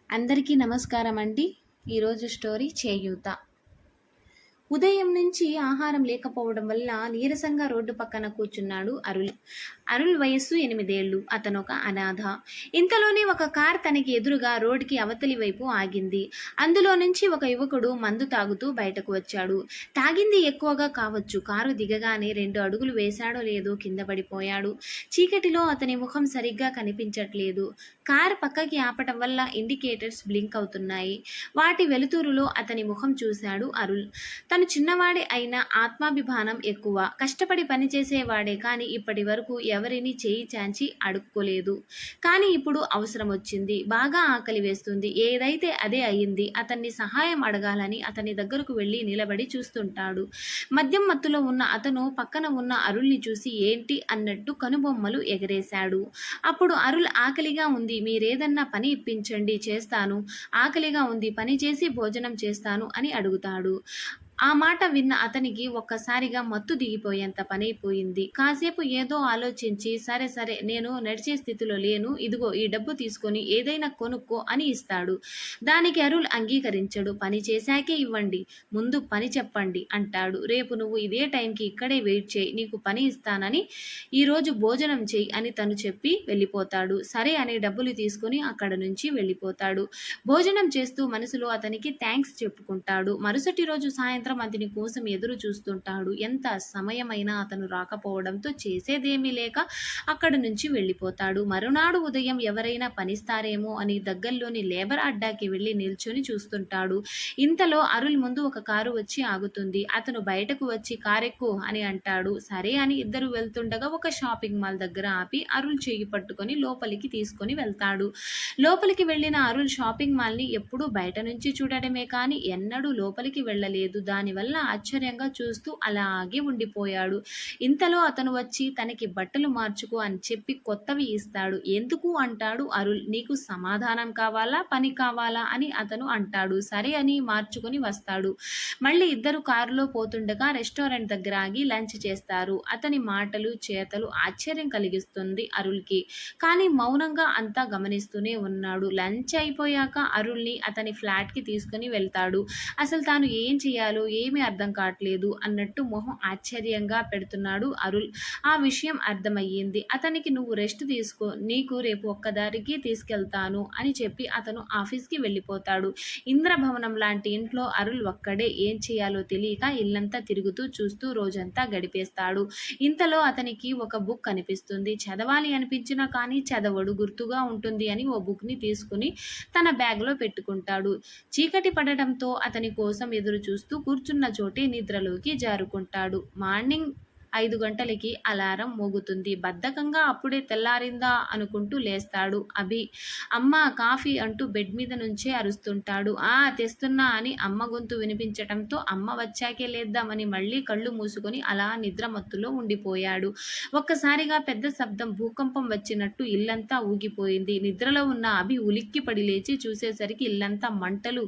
అందరికీ నమస్కారం అండి. ఈరోజు స్టోరీ చేయూత. ఉదయం నుంచి ఆహారం లేకపోవడం వల్ల నీరసంగా రోడ్డు పక్కన కూర్చున్నాడు అరుల్. అరుల్ వయస్సు 8 ఏళ్లు. అతనొక అనాథ. ఇంతలోనే ఒక కార్ తనకి ఎదురుగా రోడ్డుకి అవతలి వైపు ఆగింది. అందులో నుంచి ఒక యువకుడు మందు తాగుతూ బయటకు వచ్చాడు. తాగింది ఎక్కువగా కావచ్చు. కారు దిగగానే 2 అడుగులు వేశాడో లేదో కింద పడిపోయాడు. చీకటిలో అతని ముఖం సరిగ్గా కనిపించట్లేదు. కార్ పక్కకి ఆపటం వల్ల ఇండికేటర్స్ బ్లింక్ అవుతున్నాయి. వాటి వెలుతురులో అతని ముఖం చూశాడు అరుల్. తను చిన్నవాడే అయినా ఆత్మాభిమానం ఎక్కువ. కష్టపడి పనిచేసేవాడే కానీ ఇప్పటి వరకు ఎవరిని చేయి చాంచి అడుక్కోలేదు. కానీ ఇప్పుడు అవసరం వచ్చింది. బాగా ఆకలి వేస్తుంది. ఏదైతే అదే అయ్యింది. అతన్ని సహాయం అడగాలని అతని దగ్గరకు వెళ్ళి నిలబడి చూస్తుంటాడు. మద్యం మత్తులో ఉన్న అతను పక్కన ఉన్న అరుల్ని చూసి ఏంటి అన్నట్టు కనుబొమ్మలు ఎగరేశాడు. అప్పుడు అరుల్, ఆకలిగా ఉంది, మీరేదన్నా పని ఇప్పించండి, చేస్తాను. ఆకలిగా ఉంది, పని చేసి భోజనం చేస్తాను అని అడుగుతాడు. ఆ మాట విన్న అతనికి ఒక్కసారిగా మత్తు దిగిపోయేంత పనైపోయింది. కాసేపు ఏదో ఆలోచించి, సరే సరే, నేను నడిచే స్థితిలో లేను, ఇదిగో ఈ డబ్బు తీసుకొని ఏదైనా కొనుక్కో అని ఇస్తాడు. దానికి అరుల్ అంగీకరించడు. పని చేశాకే ఇవ్వండి, ముందు పని చెప్పండి అంటాడు. రేపు నువ్వు ఇదే టైంకి ఇక్కడే వెయిట్ చేయి, నీకు పని ఇస్తానని, ఈరోజు భోజనం చేయి అని తను చెప్పి వెళ్ళిపోతాడు. సరే అని డబ్బులు తీసుకుని అక్కడ నుంచి వెళ్ళిపోతాడు. భోజనం చేస్తూ మనసులో అతనికి థ్యాంక్స్ చెప్పుకుంటాడు. మరుసటి రోజు సాయంత్రం అతని కోసం ఎదురు చూస్తుంటాడు. ఎంత సమయమైనా అతను రాకపోవడంతో చేసేదేమీ లేక అక్కడి నుంచి వెళ్ళిపోతాడు. మరునాడు ఉదయం ఎవరైనా పనిస్తారేమో అని దగ్గరలోని లేబర్ అడ్డాకి వెళ్ళి నిల్చొని చూస్తుంటాడు. ఇంతలో అరుల్ ముందు ఒక కారు వచ్చి ఆగుతుంది. అతను బయటకు వచ్చి కారెక్కు అని అంటాడు. సరే అని ఇద్దరు వెళ్తుండగా ఒక షాపింగ్ మాల్ దగ్గర ఆపి అరుల్ చెయ్యి పట్టుకొని లోపలికి తీసుకొని వెళ్తాడు. లోపలికి వెళ్ళిన అరుల్ షాపింగ్ మాల్ని ఎప్పుడూ బయట నుంచి చూడటమే కానీ ఎన్నడూ లోపలికి వెళ్ళలేదు. దానివల్ల ఆశ్చర్యంగా చూస్తూ అలాగే ఉండిపోయాడు. ఇంతలో అతను వచ్చి తనకి బట్టలు మార్చుకో అని చెప్పి కొత్తవి ఇస్తాడు. ఎందుకు అంటాడు అరుల్. నీకు సమాధానం కావాలా, పని కావాలా అని అతను అంటాడు. సరే అని మార్చుకొని వస్తాడు. మళ్ళీ ఇద్దరు కారులో పోతుండగా రెస్టారెంట్ దగ్గర ఆగి లంచ్ చేస్తారు. అతని మాటలు చేతలు ఆశ్చర్యం కలిగిస్తుంది అరుల్కి. కానీ మౌనంగా అంతా గమనిస్తూనే ఉన్నాడు. లంచ్ అయిపోయాక అరుల్ని అతని ఫ్లాట్కి తీసుకుని వెళ్తాడు. అసలు తాను ఏం చేయాలో ఏమీ అర్థం కావట్లేదు అన్నట్టు మొహం ఆశ్చర్యంగా పెడుతున్నాడు అరుల్. ఆ విషయం అర్థమయ్యింది అతనికి. నువ్వు రెస్ట్ తీసుకో, నీకు రేపు ఒక్కదారికి తీసుకెళ్తాను అని చెప్పి అతను ఆఫీస్కి వెళ్ళిపోతాడు. ఇంద్రభవనం లాంటి ఇంట్లో అరుల్ ఒక్కడే. ఏం చేయాలో తెలియక ఇల్లంతా తిరుగుతూ చూస్తూ రోజంతా గడిపేస్తాడు. ఇంతలో అతనికి ఒక బుక్ కనిపిస్తుంది. చదవాలి అనిపించినా కానీ చదవడు. గుర్తుగా ఉంటుంది అని ఓ బుక్ని తీసుకుని తన బ్యాగ్లో పెట్టుకుంటాడు. చీకటి పడడంతో అతని కోసం ఎదురు చూస్తూ కూర్చున్న చోటే నిద్రలోకి జారుకుంటాడు. మార్నింగ్ 5 గంటలకి అలారం మోగుతుంది. బద్ధకంగా అప్పుడే తెల్లారిందా అనుకుంటూ లేస్తాడు అభి. అమ్మ కాఫీ అంటూ బెడ్ మీద నుంచే అరుస్తుంటాడు. తెస్తున్నా అని అమ్మ గొంతు వినిపించటంతో అమ్మ వచ్చాకే లేద్దామని మళ్ళీ కళ్ళు మూసుకొని అలా నిద్రమత్తులో ఉండిపోయాడు. ఒక్కసారిగా పెద్ద శబ్దం, భూకంపం వచ్చినట్టు ఇల్లంతా ఊగిపోయింది. నిద్రలో ఉన్న అభి ఉలిక్కి పడి లేచి చూసేసరికి ఇల్లంతా మంటలు.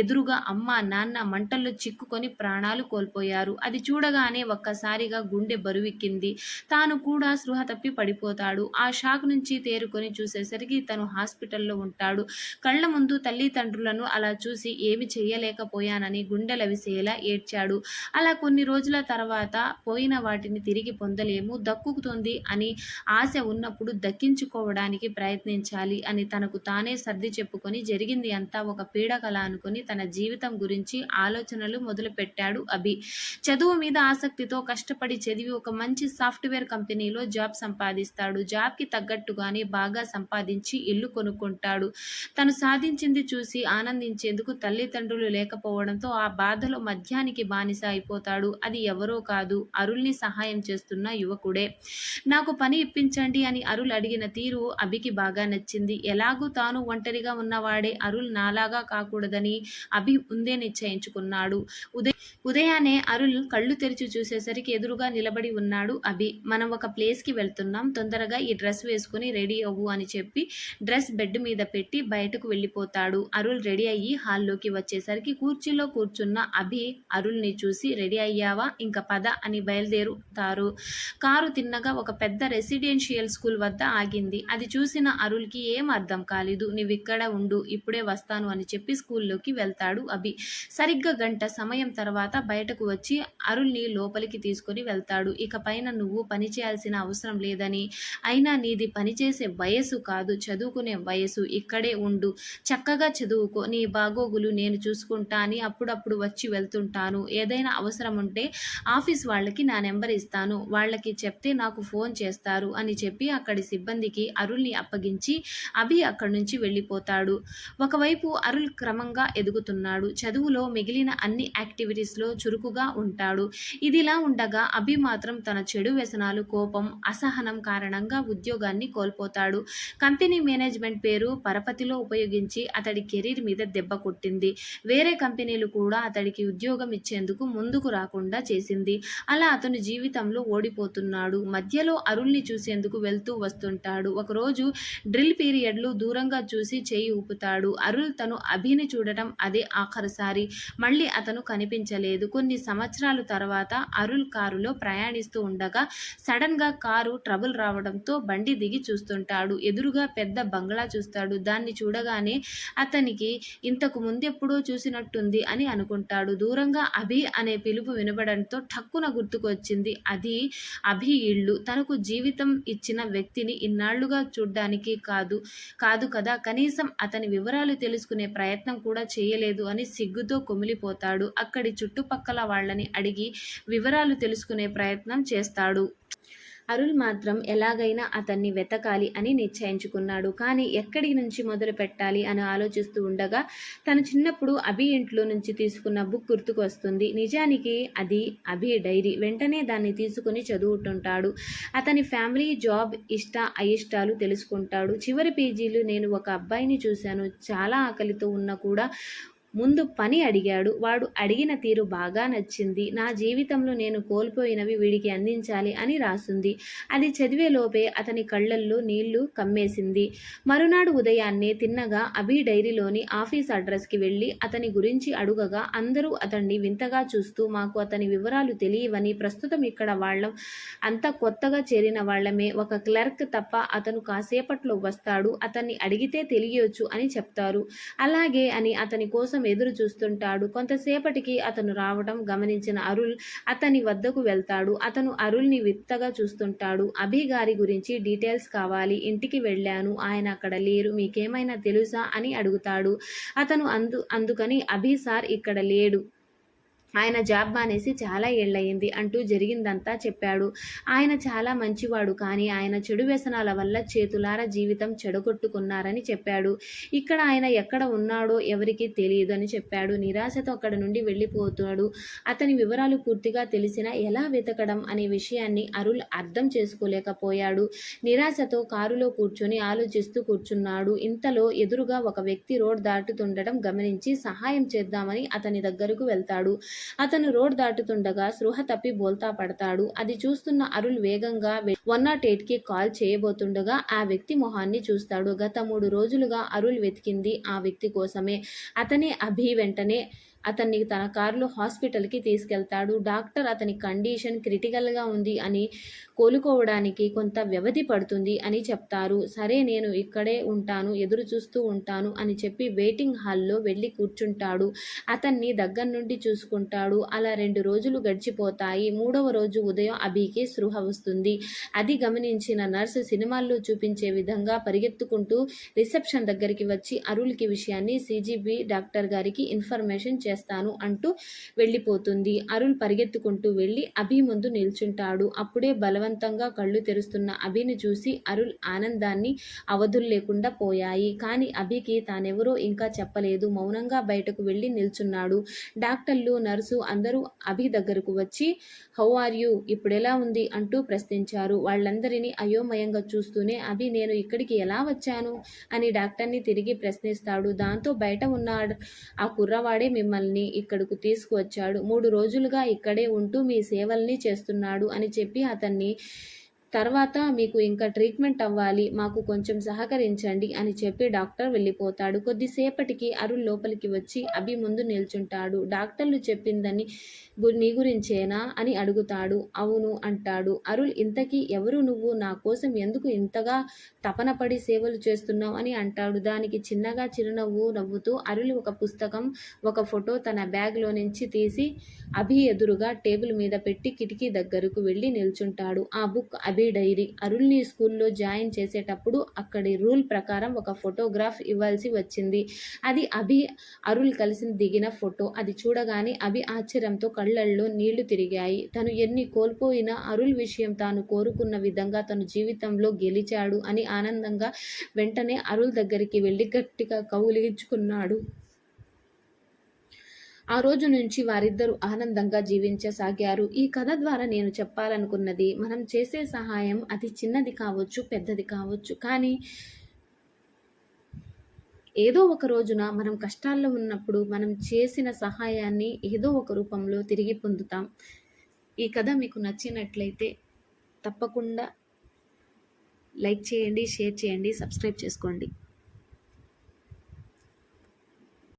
ఎదురుగా అమ్మ నాన్న మంటల్లో చిక్కుకొని ప్రాణాలు కోల్పోయారు. అది చూడగానే ఒక్కసారిగా గుండె బరువెక్కింది. తాను కూడా స్పృహ తప్పి పడిపోతాడు. ఆ షాక్ నుంచి తేరుకొని చూసేసరికి తను హాస్పిటల్లో ఉంటాడు. కళ్ళ ముందు తల్లిదండ్రులను అలా చూసి ఏమి చెయ్యలేకపోయానని గుండెలవిసేలా ఏడ్చాడు. అలా కొన్ని రోజుల తర్వాత పోయిన వాటిని తిరిగి పొందలేము, దక్కుతుంది అని ఆశ ఉన్నప్పుడు దక్కించుకోవడానికి ప్రయత్నించాలి అని తనకు తానే సర్ది చెప్పుకొని జరిగింది అంతా ఒక పీడకల అనుకుని తన జీవితం గురించి ఆలోచనలు మొదలుపెట్టాడు అభి. చదువు మీద ఆసక్తితో కష్టపడి చదివి ఒక మంచి సాఫ్ట్వేర్ కంపెనీలో జాబ్ సంపాదిస్తాడు. జాబ్కి తగ్గట్టుగానే బాగా సంపాదించి ఇల్లు కొనుక్కుంటాడు. తను సాధించింది చూసి ఆనందించేందుకు తల్లిదండ్రులు లేకపోవడంతో ఆ బాధలో మద్యానికి బానిస అయిపోతాడు. అది ఎవరో కాదు, అరుల్ని సహాయం చేస్తున్న యువకుడే. నాకు పని ఇప్పించండి అని అరుల్ అడిగిన తీరు అభికి బాగా నచ్చింది. ఎలాగూ తాను ఒంటరిగా ఉన్నవాడే, అరుల్ నాలాగా కాకూడదని అభి ముందే నిశ్చయించుకున్నాడు. ఉదయాన్నే అరుల్ కళ్ళు తెరిచి చూసేసరికి ఎదురుగా నిలబడి ఉన్నాడు అభి. మనం ఒక ప్లేస్కి వెళ్తున్నాం, తొందరగా ఈ డ్రెస్ వేసుకుని రెడీ అవ్వు అని చెప్పి డ్రెస్ బెడ్ మీద పెట్టి బయటకు వెళ్ళిపోతాడు. అరుల్ రెడీ అయ్యి హాల్లోకి వచ్చేసరికి కుర్చీలో కూర్చున్న అభి అరుల్ని చూసి రెడీ అయ్యావా, ఇంకా పద అని బయలుదేరుతారు. కారు తిన్నగా ఒక పెద్ద రెసిడెన్షియల్ స్కూల్ వద్ద ఆగింది. అది చూసిన అరుల్కి ఏం అర్థం కాలేదు. నువ్విక్కడ ఉండు, ఇప్పుడే వస్తాను అని చెప్పి స్కూల్లోకి వెళ్తాడు అభి. సరిగ్గా గంట సమయం తర్వాత బయటకు వచ్చి అరుల్ని లోపలికి తీసుకొని వెళ్తాడు. ఇక పైన నువ్వు పని చేయాల్సిన అవసరం లేదని, అయినా నీది పనిచేసే వయసు కాదు, చదువుకునే వయసు. ఇక్కడే ఉండు, చక్కగా చదువుకో, నీ బాగోగులు నేను చూసుకుంటా అని అప్పుడప్పుడు వచ్చి వెళ్తుంటాను. ఏదైనా అవసరం ఉంటే ఆఫీస్ వాళ్ళకి నా నెంబర్ ఇస్తాను, వాళ్ళకి చెప్తే నాకు ఫోన్ చేస్తారు అని చెప్పి అక్కడి సిబ్బందికి అరుల్ని అప్పగించి అభి అక్కడి నుంచి వెళ్ళిపోతాడు. ఒకవైపు అరుల్ క్రమంగా ఎదుగుతున్నాడు. చదువులో మిగిలిన అన్ని యాక్టివిటీస్లో చురుకుగా ఉంటాడు. ఇదిలా ఉండగా అభి మాత్రం తన చెడు వ్యసనాలు, కోపం, అసహనం కారణంగా ఉద్యోగాన్ని కోల్పోతాడు. కంపెనీ మేనేజ్మెంట్ పేరు పరపతిలో ఉపయోగించి అతడి కెరీర్ మీద దెబ్బ కొట్టింది. వేరే కంపెనీలు కూడా అతడికి ఉద్యోగం ఇచ్చేందుకు ముందుకు రాకుండా చేసింది. అలా అతను జీవితంలో ఓడిపోతున్నాడు. మధ్యలో అరుల్ని చూసేందుకు వెళ్తూ వస్తుంటాడు. ఒకరోజు డ్రిల్ పీరియడ్లు దూరంగా చూసి చేయి ఊపుతాడు. అరుల్ తను అభిని చూడటం అదే ఆఖరిసారి. మళ్ళీ అతను కనిపించలేదు. కొన్ని సంవత్సరాల తర్వాత అరుల్ కారులో ప్రయాణిస్తూ ఉండగా సడన్ గా కారు ట్రబుల్ రావడంతో బండి దిగి చూస్తుంటాడు. ఎదురుగా పెద్ద బంగ్లా చూస్తాడు. దాన్ని చూడగానే అతనికి ఇంతకు ముందెప్పుడో చూసినట్టుంది అని అనుకుంటాడు. దూరంగా అభి అనే పిలుపు వినబడంతో ఠక్కున గుర్తుకొచ్చింది. అది అభి ఇల్లు. తనకు జీవితం ఇచ్చిన వ్యక్తిని ఇన్నాళ్లుగా చూడ్డానికి కాదు కదా, కనీసం అతని వివరాలు తెలుసుకునే ప్రయత్నం కూడా చేయలేదు అని సిగ్గుతో కుమిలిపోతాడు. అక్కడి చుట్టుపక్కల వాళ్ళని అడిగి వివరాలు తెలుసుకునే ప్రయత్నం చేస్తాడు. అరుల్ మాత్రం ఎలాగైనా అతన్ని వెతకాలి అని నిశ్చయించుకున్నాడు. కానీ ఎక్కడి నుంచి మొదలు పెట్టాలి అని ఆలోచిస్తూ ఉండగా తను చిన్నప్పుడు అభి ఇంట్లో నుంచి తీసుకున్న బుక్ గుర్తుకు వస్తుంది. నిజానికి అది అభి డైరీ. వెంటనే దాన్ని తీసుకుని చదువుతుంటాడు. అతని ఫ్యామిలీ, జాబ్, అయిష్టాలు తెలుసుకుంటాడు. చివరి పేజీలు నేను ఒక అబ్బాయిని చూశాను, చాలా ఆకలితో ఉన్నా కూడా ముందు పని అడిగాడు. వాడు అడిగిన తీరు బాగా నచ్చింది. నా జీవితంలో నేను కోల్పోయినవి వీడికి అందించాలి అని రాసుంది. అది చదివే లోపే అతని కళ్ళల్లో నీళ్లు కమ్మేసింది. మరునాడు ఉదయాన్నే తిన్నగా అభి డైరీలోని ఆఫీస్ అడ్రస్కి వెళ్ళి అతని గురించి అడుగగా అందరూ అతన్ని వింతగా చూస్తూ మాకు అతని వివరాలు తెలియవని, ప్రస్తుతం ఇక్కడ వాళ్ళం అంతా కొత్తగా చేరిన వాళ్ళమే, ఒక క్లర్క్ తప్ప అతను కాసేపట్లో వస్తాడు, అతన్ని అడిగితే తెలియొచ్చు అని చెప్తారు. అలాగే అని అతని కోసం ఎదురు చూస్తుంటాడు. కొంతసేపటికి అతను రావడం గమనించిన అరుల్ అతని వద్దకు వెళ్తాడు. అతను అరుల్ని విత్తగా చూస్తుంటాడు. అభి గారి గురించి డీటెయిల్స్ కావాలి, ఇంటికి వెళ్ళాను, ఆయన అక్కడ లేరు, మీకేమైనా తెలుసా అని అడుగుతాడు. అతను అందుకని అభి సార్ ఇక్కడ లేడు, ఆయన జాబ్ మానేసి చాలా ఏళ్ళయింది అంటూ జరిగిందంతా చెప్పాడు. ఆయన చాలా మంచివాడు, కానీ ఆయన చెడు వ్యసనాల వల్ల చేతులారా జీవితం చెడగొట్టుకున్నారని చెప్పాడు. ఇక్కడ ఆయన ఎక్కడ ఉన్నాడో ఎవరికీ తెలియదు అని చెప్పాడు. నిరాశతో అక్కడ నుండి వెళ్ళిపోతాడు. అతని వివరాలు పూర్తిగా తెలిసినా ఎలా వెతకడం అనే విషయాన్ని అరుల్ అర్థం చేసుకోలేకపోయాడు. నిరాశతో కారులో కూర్చొని ఆలోచిస్తూ కూర్చున్నాడు. ఇంతలో ఎదురుగా ఒక వ్యక్తి రోడ్ దాటుతుండటం గమనించి సహాయం చేద్దామని అతని దగ్గరకు వెళ్తాడు. అతను రోడ్ దాటుతుండగా స్పృహ తప్పి బోల్తా పడతాడు. అది చూస్తున్న అరుల్ వేగంగా 108కి కాల్ చేయబోతుండగా ఆ వ్యక్తి మొహాన్ని చూస్తాడు. గత 3 రోజులుగా అరుల్ వెతికింది ఆ వ్యక్తి కోసమే. అతనే అభి. వెంటనే అతన్ని తన కారులో హాస్పిటల్కి తీసుకెళ్తాడు. డాక్టర్ అతని కండిషన్ క్రిటికల్గా ఉంది అని, కోలుకోవడానికి కొంత వ్యవధి పడుతుంది అని చెప్తారు. సరే నేను ఇక్కడే ఉంటాను, ఎదురు చూస్తూ ఉంటాను అని చెప్పి వెయిటింగ్ హాల్లో వెళ్ళి కూర్చుంటాడు. అతన్ని దగ్గర నుండి చూసుకుంటాడు. అలా 2 రోజులు గడిచిపోతాయి. 3వ రోజు ఉదయం అభికి స్పృహ వస్తుంది. అది గమనించిన నర్సు సినిమాల్లో చూపించే విధంగా పరిగెత్తుకుంటూ రిసెప్షన్ దగ్గరికి వచ్చి అరుల్కి విషయాన్ని సిజిబి డాక్టర్ గారికి ఇన్ఫర్మేషన్ చేస్తాను అంటూ వెళ్ళిపోతుంది. అరుల్ పరిగెత్తుకుంటూ వెళ్ళి అభి ముందు నిల్చుంటాడు. అప్పుడే బలవంతంగా కళ్ళు తెరుస్తున్న అభిని చూసి అరుల్ ఆనందాన్ని అవధులు లేకుండా పోయాయి. కానీ అభికి తానెవరో ఇంకా చెప్పలేదు. మౌనంగా బయటకు వెళ్ళి నిల్చున్నాడు. డాక్టర్లు, నర్సు అందరూ అభి దగ్గరకు వచ్చి హౌ ఆర్ యూ, ఇప్పుడెలా ఉంది అంటూ ప్రశ్నించారు. వాళ్ళందరినీ అయోమయంగా చూస్తూనే అభి నేను ఇక్కడికి ఎలా వచ్చాను అని డాక్టర్ని తిరిగి ప్రశ్నిస్తాడు. దాంతో బయట ఉన్న ఆ కుర్రవాడే మిమ్మల్ని మిమ్మల్ని ఇక్కడకు తీసుకువచ్చాడు. 3 రోజులుగా ఇక్కడే ఉంటూ మీ సేవల్ని చేస్తున్నాడు అని చెప్పి అతన్ని తర్వాత మీకు ఇంకా ట్రీట్మెంట్ అవ్వాలి, మాకు కొంచెం సహకరించండి అని చెప్పి డాక్టర్ వెళ్ళిపోతాడు. కొద్దిసేపటికి అరుణ్ లోపలికి వచ్చి అభి ముందు నిల్చుంటాడు. డాక్టర్లు చెప్పిందని నీ గురించేనా అని అడుగుతాడు. అవును అంటాడు. అరుణ్, ఇంతకీ ఎవరు నువ్వు? నా కోసం ఎందుకు ఇంతగా తపనపడి సేవలు చేస్తున్నావు అని అంటాడు. దానికి చిన్నగా చిరునవ్వు నవ్వుతూ అరుణ్ ఒక పుస్తకం, ఒక ఫోటో తన బ్యాగ్లో నుంచి తీసి అభి ఎదురుగా టేబుల్ మీద పెట్టి కిటికీ దగ్గరకు వెళ్ళి నిల్చుంటాడు. ఆ బుక్ అభి డైరీ. అరుణ్ని స్కూల్లో జాయిన్ చేసేటప్పుడు అక్కడి రూల్ ప్రకారం ఒక ఫోటోగ్రాఫ్ ఇవ్వాల్సి వచ్చింది. అది అభి అరుణ్ కలిసి దిగిన ఫోటో. అది చూడగానే అభి ఆశ్చర్యంతో కళ్ళల్లో నీళ్లు తిరిగాయి. తను ఎన్ని కోల్పోయినా అరుణ్ విషయం తాను కోరుకున్న విధంగా తను జీవితంలో గెలిచాడు అని ఆనందంగా వెంటనే అరుణ్ దగ్గరికి వెళ్ళి గట్టిగా కౌగిలించుకున్నాడు. ఆ రోజు నుంచి వారిద్దరూ ఆనందంగా జీవించసాగారు. ఈ కథ ద్వారా నేను చెప్పాలనుకున్నది, మనం చేసే సహాయం అది చిన్నది కావచ్చు, పెద్దది కావచ్చు, కానీ ఏదో ఒక రోజున మనం కష్టాల్లో ఉన్నప్పుడు మనం చేసిన సహాయాన్ని ఏదో ఒక రూపంలో తిరిగి పొందుతాం. ఈ కథ మీకు నచ్చినట్లయితే తప్పకుండా లైక్ చేయండి, షేర్ చేయండి, సబ్స్క్రైబ్ చేసుకోండి.